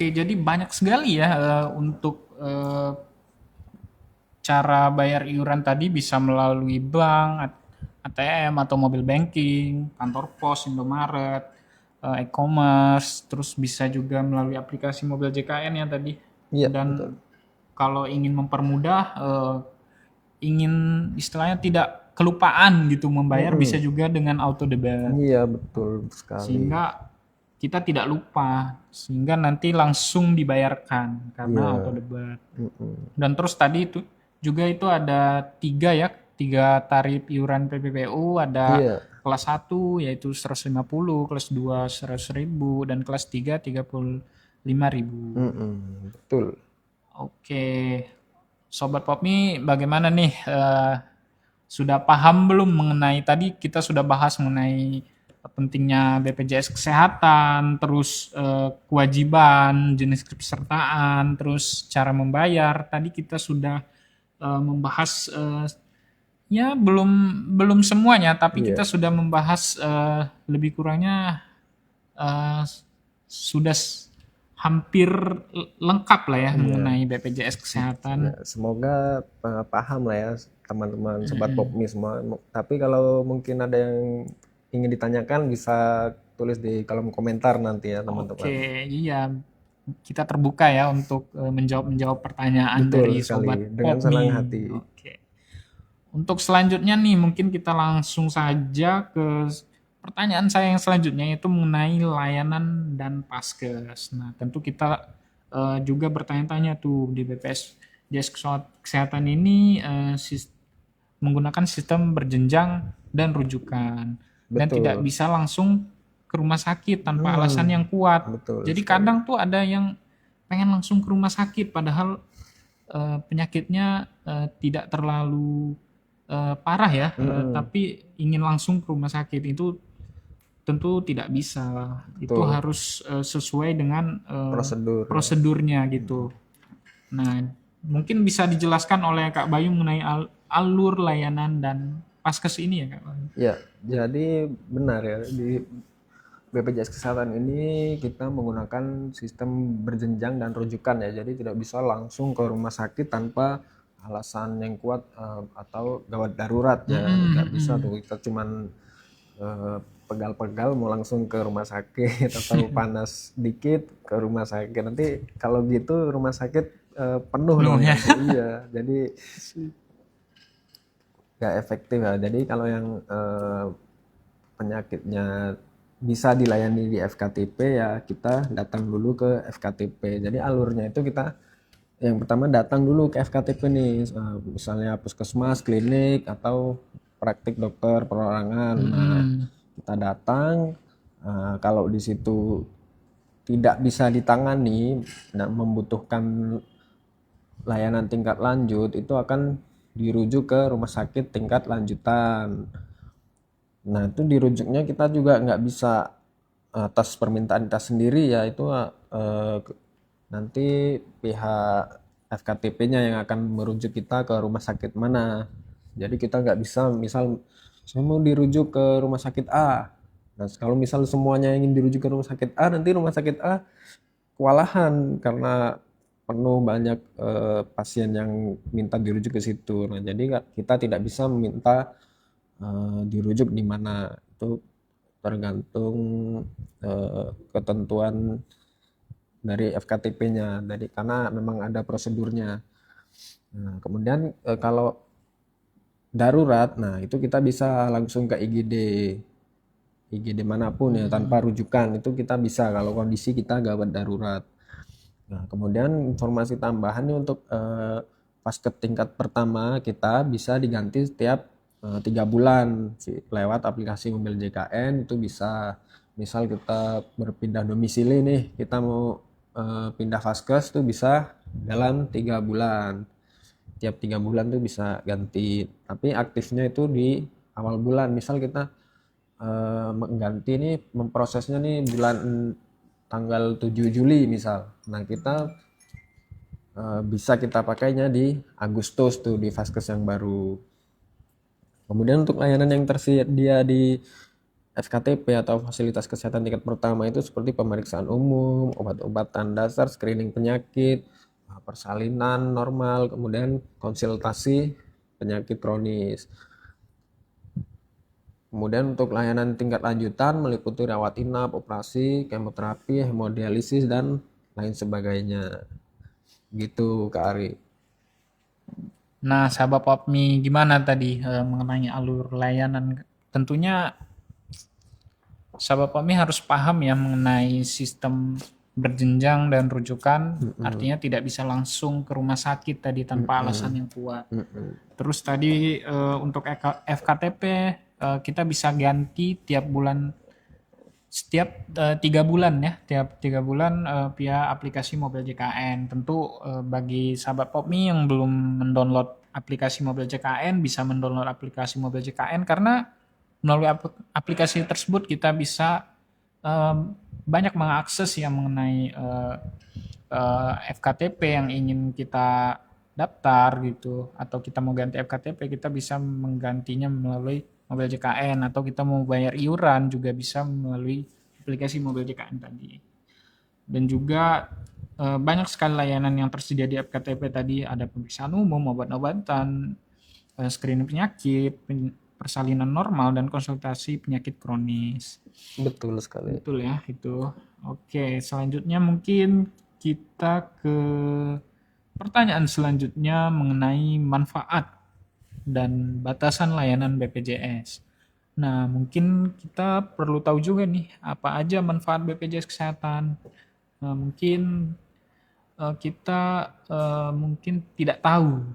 Oke, jadi banyak sekali ya untuk cara bayar iuran tadi bisa melalui bank, ATM atau mobil banking, kantor pos, Indomaret, e-commerce, terus bisa juga melalui aplikasi mobil JKN ya tadi. Iya, betul. Dan kalau ingin mempermudah, ingin istilahnya tidak kelupaan gitu membayar, bisa Mm-mm. juga dengan auto debit. Iya, betul sekali. Sehingga kita tidak lupa, sehingga nanti langsung dibayarkan karena auto Iya. debit. Mm-mm. Dan terus tadi itu juga itu ada tiga ya, tiga tarif iuran PPPU, ada Iya. kelas satu yaitu 150, kelas 2 100.000, dan kelas 3 35.000. Mm-mm. Betul. Oke, Sobat Popmi bagaimana nih? Sudah paham belum mengenai tadi kita sudah bahas mengenai pentingnya BPJS Kesehatan, terus kewajiban, jenis kepesertaan, terus cara membayar. Tadi kita sudah membahas ya belum belum semuanya, tapi kita Iya. sudah membahas lebih kurangnya eh, sudah hampir lengkap lah ya Iya. mengenai BPJS Ya, Kesehatan. semoga paham lah ya teman-teman sobat Popmi semua. Tapi kalau mungkin ada yang ingin ditanyakan bisa tulis di kolom komentar nanti ya teman-teman. Oke, iya. Kita terbuka ya untuk menjawab-menjawab pertanyaan Betul dari sekali, Sobat dengan senang Popmi. hati. Oke. Untuk selanjutnya nih, mungkin kita langsung saja ke pertanyaan saya yang selanjutnya, yaitu mengenai layanan dan paskes. Nah, tentu kita juga bertanya-tanya tuh di BPS Jasa Kesehatan ini menggunakan sistem berjenjang dan rujukan, dan tidak Betul. bisa langsung ke rumah sakit tanpa alasan Hmm, yang kuat. betul Jadi sekali. kadang tuh ada yang pengen langsung ke rumah sakit padahal penyakitnya tidak terlalu parah ya, Mm-mm. tapi ingin langsung ke rumah sakit itu tentu tidak bisa. Itu Betul, harus sesuai dengan prosedur ya. prosedurnya gitu. Nah, mungkin bisa dijelaskan oleh Kak Bayu mengenai alur layanan dan paskes ini ya Kak Bayu. Ya, jadi benar ya di BPJS Kesehatan ini kita menggunakan sistem berjenjang dan rujukan ya. Jadi tidak bisa langsung ke rumah sakit tanpa alasan yang kuat atau gawat darurat ya. Nggak bisa tuh kita cuman eh, pegal-pegal mau langsung ke rumah sakit atau panas dikit ke rumah sakit. Nanti kalau gitu rumah sakit penuh Penuh dong ya. nanti. Iya, jadi nggak efektif ya. Jadi kalau yang penyakitnya bisa dilayani di FKTP ya kita datang dulu ke FKTP. Jadi alurnya itu kita yang pertama datang dulu ke FKTP nih, misalnya puskesmas, klinik atau praktik dokter perorangan. Nah, kita datang kalau di situ tidak bisa ditangani dan membutuhkan layanan tingkat lanjut itu akan dirujuk ke rumah sakit tingkat lanjutan. Nah, itu dirujuknya kita juga nggak bisa atas permintaan kita sendiri ya, itu nanti pihak FKTP-nya yang akan merujuk kita ke rumah sakit mana. Jadi kita nggak bisa misal saya mau dirujuk ke rumah sakit A. Nah, kalau misal semuanya ingin dirujuk ke rumah sakit A, nanti rumah sakit A kewalahan karena penuh banyak pasien yang minta dirujuk ke situ. Nah, jadi kita tidak bisa meminta dirujuk di mana, itu tergantung ketentuan dari FKTP-nya, dari karena memang ada prosedurnya. Nah, kemudian kalau darurat, nah itu kita bisa langsung ke IGD manapun ya tanpa rujukan, itu kita bisa kalau kondisi kita gawat darurat. Nah, kemudian informasi tambahannya untuk paskes tingkat pertama kita bisa diganti setiap 3 bulan lewat aplikasi mobil JKN, itu bisa misal kita berpindah domisili nih, kita mau pindah vaskes tuh bisa dalam 3 bulan, tiap 3 bulan tuh bisa ganti, tapi aktifnya itu di awal bulan. Misal kita mengganti nih, memprosesnya nih bulan tanggal 7 Juli misal, nah kita bisa kita pakainya di Agustus tuh di vaskes yang baru. Kemudian untuk layanan yang tersedia di FKTP atau fasilitas kesehatan tingkat pertama itu seperti pemeriksaan umum, obat-obatan dasar, screening penyakit, persalinan normal, kemudian konsultasi penyakit kronis. Kemudian untuk layanan tingkat lanjutan meliputi rawat inap, operasi, kemoterapi, hemodialisis, dan lain sebagainya. Gitu Kak Ari. Nah, sahabat Popmi, gimana tadi mengenai alur layanan? Tentunya sahabat Popmi harus paham ya mengenai sistem berjenjang dan rujukan, artinya tidak bisa langsung ke rumah sakit tadi tanpa alasan yang kuat. Terus tadi untuk FKTP kita bisa ganti tiap bulan, setiap 3 bulan ya, tiap 3 bulan via aplikasi Mobil JKN. Tentu bagi sahabat Popmi yang belum mendownload aplikasi Mobil JKN bisa mendownload aplikasi Mobil JKN, karena melalui aplikasi tersebut kita bisa banyak mengakses yang mengenai FKTP yang ingin kita daftar gitu, atau kita mau ganti FKTP kita bisa menggantinya melalui Mobil JKN, atau kita mau bayar iuran juga bisa melalui aplikasi Mobil JKN tadi. Dan juga banyak sekali layanan yang tersedia di FKTP tadi, ada pemeriksaan umum, obat-obatan, screening penyakit, persalinan normal, dan konsultasi penyakit kronis. Betul sekali. Betul ya itu. Oke, selanjutnya mungkin kita ke pertanyaan selanjutnya mengenai manfaat dan batasan layanan BPJS. Nah, mungkin kita perlu tahu juga nih apa aja manfaat BPJS Kesehatan. Nah, mungkin kita mungkin tidak tahu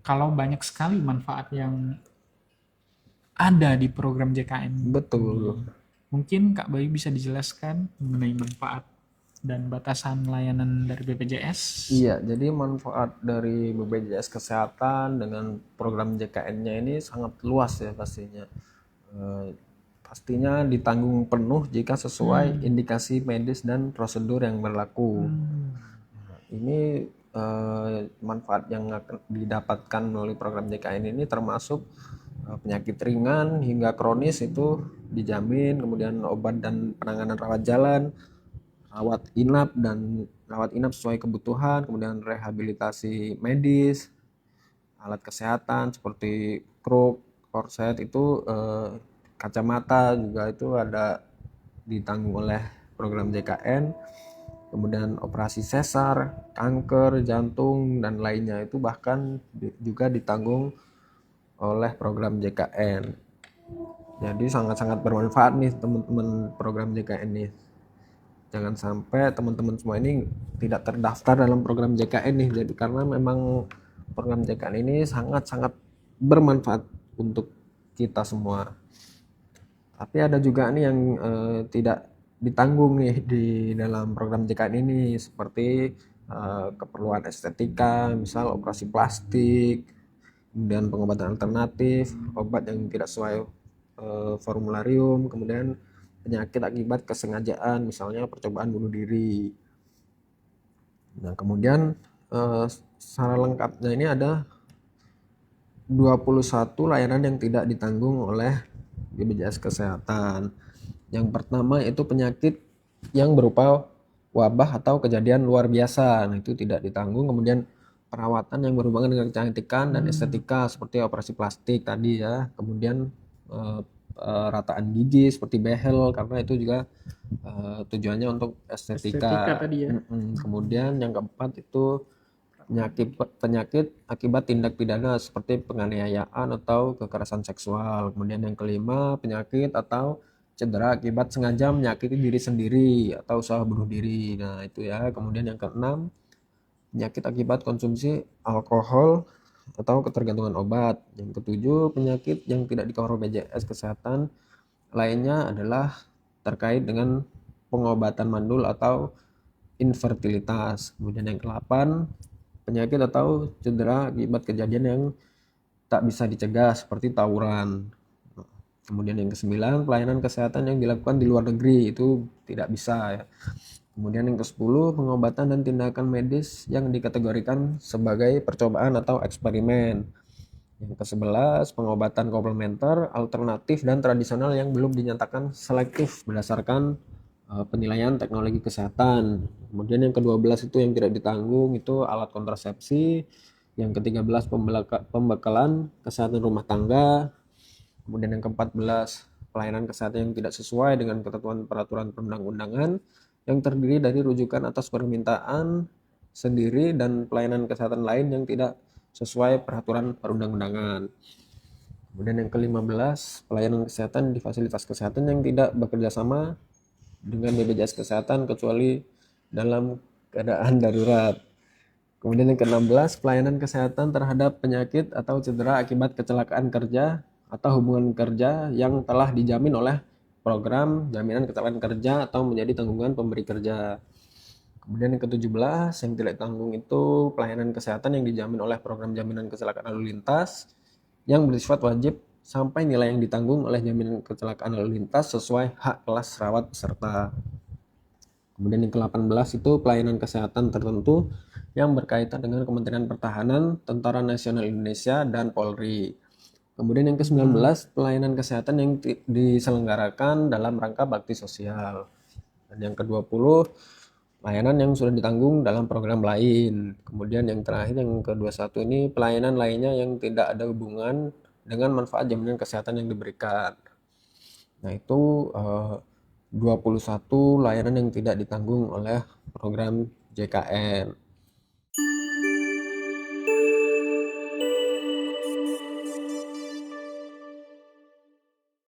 kalau banyak sekali manfaat yang ada di program JKN. Betul. Mungkin Kak Bayu bisa dijelaskan mengenai manfaat dan batasan layanan dari BPJS? Iya, jadi manfaat dari BPJS Kesehatan dengan program JKN-nya ini sangat luas ya pastinya. Pastinya ditanggung penuh jika sesuai indikasi medis dan prosedur yang berlaku. Ini manfaat yang akan didapatkan melalui program JKN ini termasuk penyakit ringan hingga kronis itu dijamin, kemudian obat dan penanganan rawat jalan, rawat inap sesuai kebutuhan, kemudian rehabilitasi medis, alat kesehatan seperti kruk, korset itu, kacamata juga itu ada ditanggung oleh program JKN. Kemudian operasi sesar, kanker, jantung, dan lainnya itu bahkan juga ditanggung oleh program JKN. Jadi sangat-sangat bermanfaat nih teman-teman program JKN nih. Jangan sampai teman-teman semua ini tidak terdaftar dalam program JKN nih. Jadi karena memang program JKN ini sangat-sangat bermanfaat untuk kita semua. Tapi ada juga nih yang tidak ditanggung nih di dalam program JKN ini, seperti keperluan estetika, misal operasi plastik, kemudian pengobatan alternatif, obat yang tidak sesuai formularium, kemudian penyakit akibat kesengajaan, misalnya percobaan bunuh diri. Nah, kemudian secara lengkapnya ini ada 21 layanan yang tidak ditanggung oleh BPJS Kesehatan. Yang pertama itu penyakit yang berupa wabah atau kejadian luar biasa. Nah, itu tidak ditanggung. Kemudian perawatan yang berhubungan dengan kecantikan dan estetika seperti operasi plastik tadi ya. Kemudian rataan gigi seperti behel, karena itu juga tujuannya untuk estetika tadi ya. Kemudian yang keempat itu penyakit akibat tindak pidana seperti penganiayaan atau kekerasan seksual. Kemudian yang kelima, penyakit atau cedera akibat sengaja menyakiti diri sendiri atau usaha bunuh diri. Nah, itu ya. Kemudian yang keenam, penyakit akibat konsumsi alkohol atau ketergantungan obat. Yang ketujuh, penyakit yang tidak di-cover BPJS Kesehatan lainnya adalah terkait dengan pengobatan mandul atau infertilitas. Kemudian yang ke-8, penyakit atau cedera akibat kejadian yang tak bisa dicegah seperti tawuran. Kemudian yang ke-9, pelayanan kesehatan yang dilakukan di luar negeri itu tidak bisa ya. Kemudian yang ke-10, pengobatan dan tindakan medis yang dikategorikan sebagai percobaan atau eksperimen. Yang ke-11, pengobatan komplementer, alternatif, dan tradisional yang belum dinyatakan selektif berdasarkan penilaian teknologi kesehatan. Kemudian yang ke-12 itu yang tidak ditanggung itu alat kontrasepsi. Yang ke-13 pembekalan kesehatan rumah tangga. Kemudian yang ke-14 pelayanan kesehatan yang tidak sesuai dengan ketentuan peraturan perundang-undangan yang terdiri dari rujukan atas permintaan sendiri dan pelayanan kesehatan lain yang tidak sesuai peraturan perundang-undangan. Kemudian yang ke-15 pelayanan kesehatan di fasilitas kesehatan yang tidak bekerja sama dengan BPJS Kesehatan kecuali dalam keadaan darurat. Kemudian yang ke-16 pelayanan kesehatan terhadap penyakit atau cedera akibat kecelakaan kerja atau hubungan kerja yang telah dijamin oleh program jaminan kecelakaan kerja atau menjadi tanggungan pemberi kerja. Kemudian yang ke-17 yang tidak tanggung itu pelayanan kesehatan yang dijamin oleh program jaminan kecelakaan lalu lintas yang bersifat wajib sampai nilai yang ditanggung oleh jaminan kecelakaan lalu lintas sesuai hak kelas rawat peserta. Kemudian yang ke-18 itu pelayanan kesehatan tertentu yang berkaitan dengan Kementerian Pertahanan, Tentara Nasional Indonesia, dan Polri. Kemudian yang ke-19 pelayanan kesehatan yang diselenggarakan dalam rangka bakti sosial. Dan yang ke-20 pelayanan yang sudah ditanggung dalam program lain. Kemudian yang terakhir yang ke-21 ini pelayanan lainnya yang tidak ada hubungan dengan manfaat jaminan kesehatan yang diberikan. Nah, itu 21 layanan yang tidak ditanggung oleh program JKN.